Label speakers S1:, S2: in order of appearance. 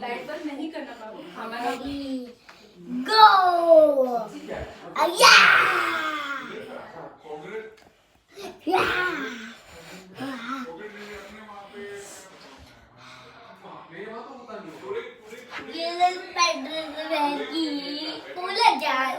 S1: light बंद नहीं करना बाबू, हमारा
S2: go yeah ये स्पाइडर की पूरा जाल